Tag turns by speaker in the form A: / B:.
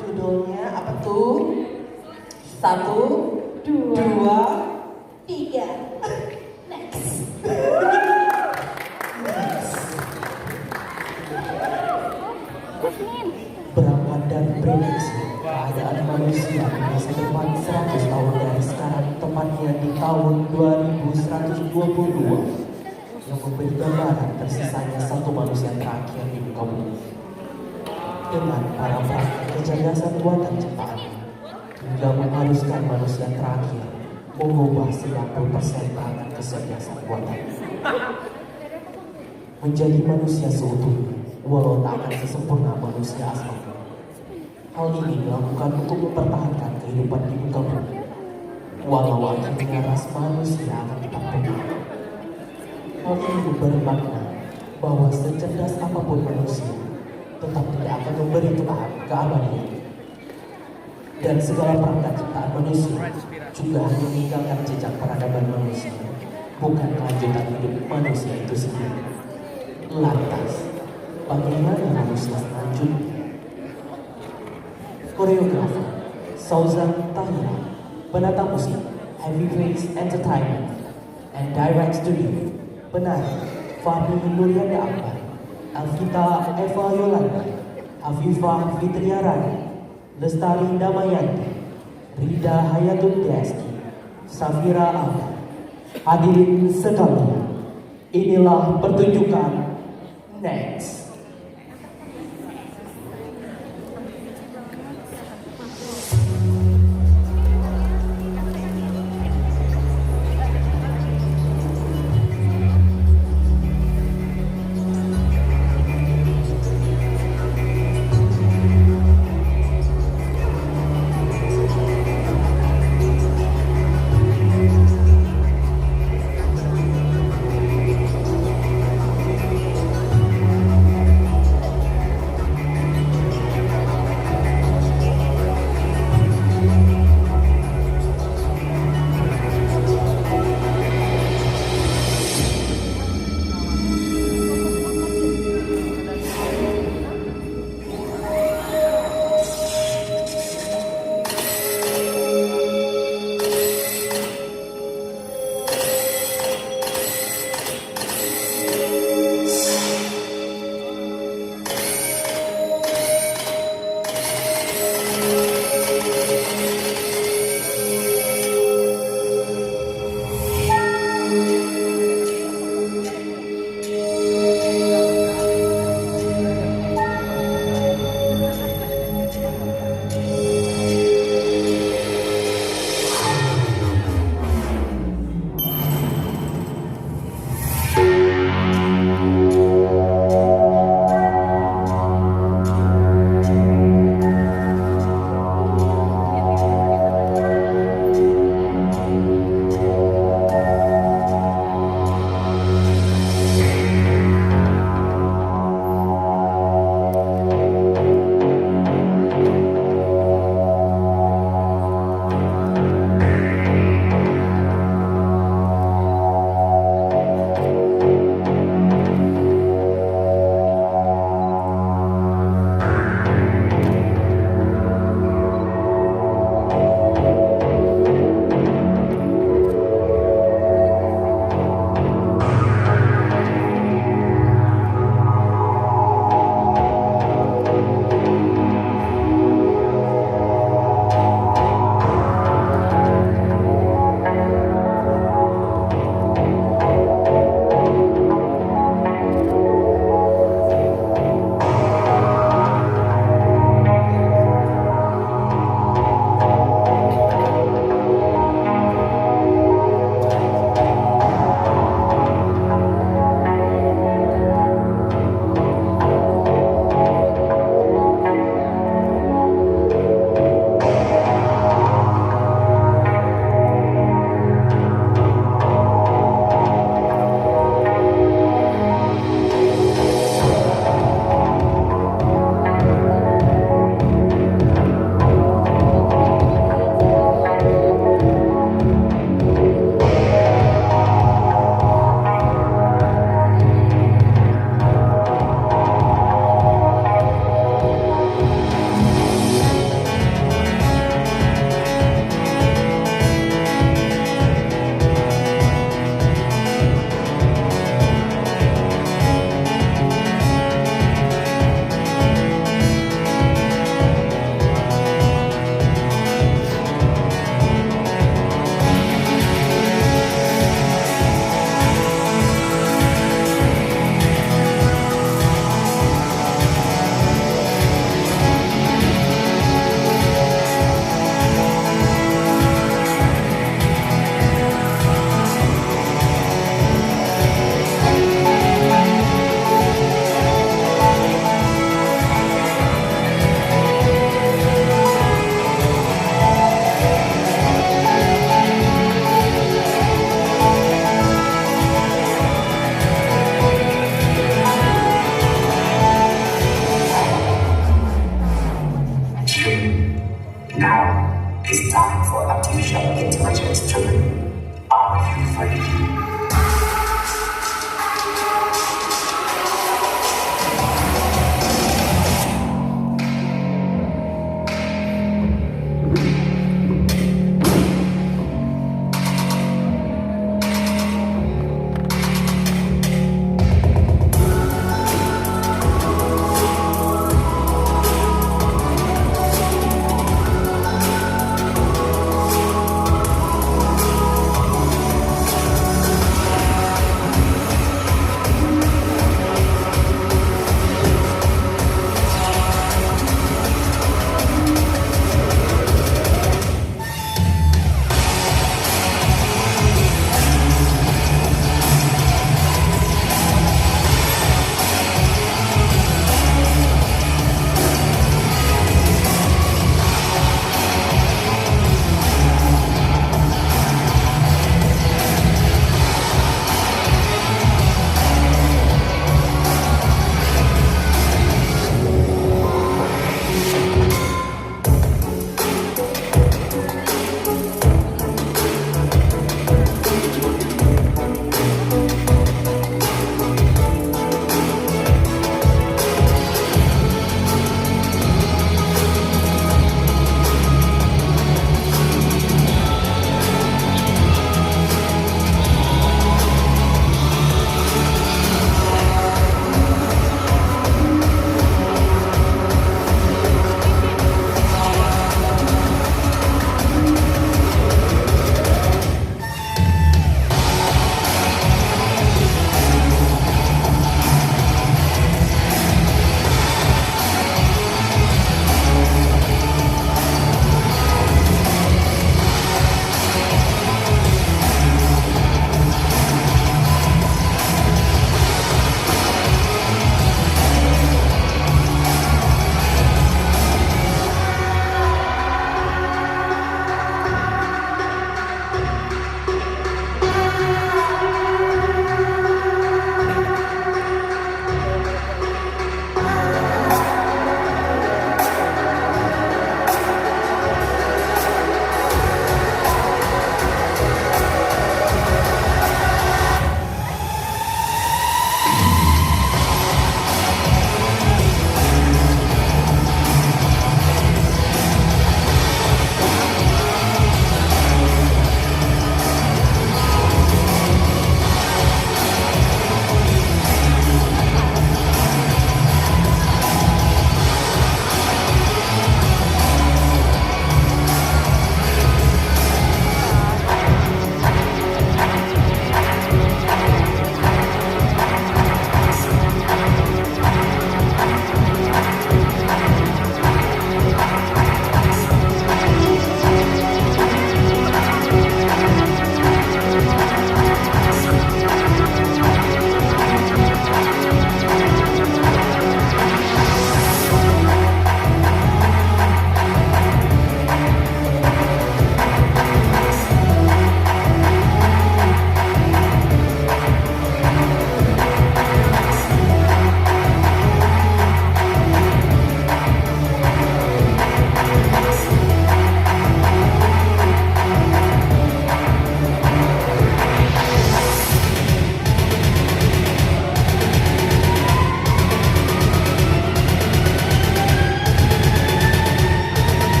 A: Judulnya apa tuh? 1, 2, 3. Next.
B: Berangkat dari prediksi keadaan manusia di masa depan 100 tahun dari sekarang, tepatnya di tahun 2122, yang memberi gambaran tersisanya satu manusia terakhir di muka bumi. Dengan para praktik kecerdasan buatan ciptaan hingga menghaluskan manusia terakhir, mengubah 90% perangkat kecerdasan buatan menjadi manusia seutuhnya, walau tak akan sesempurna manusia asal. Hal ini dilakukan untuk mempertahankan kehidupan di muka bumi, walau akhirnya ras manusia akan tetap punah. Hal ini memberi makna bahwa secerdas apapun manusia tetap tidak akan memberi Tuhan keabadian. Dan segala perangkat ciptaan manusia juga hanya meninggalkan jejak peradaban manusia, bukan kelanjutan hidup manusia itu sendiri. Lantas, bagaimana manusia selanjutnya? Koreografer Sauzan Tahira, penata musik Heavyweights Entertainment, and Direct Studio, penari Fahmi Nuryanda Akbar, Alvita Eva Yolanda, Afifah Fitriarani, Lestari Damayanti, Rida Hayatul Deski, Safira Ahmad. Hadirin sekalian, inilah pertunjukan Next.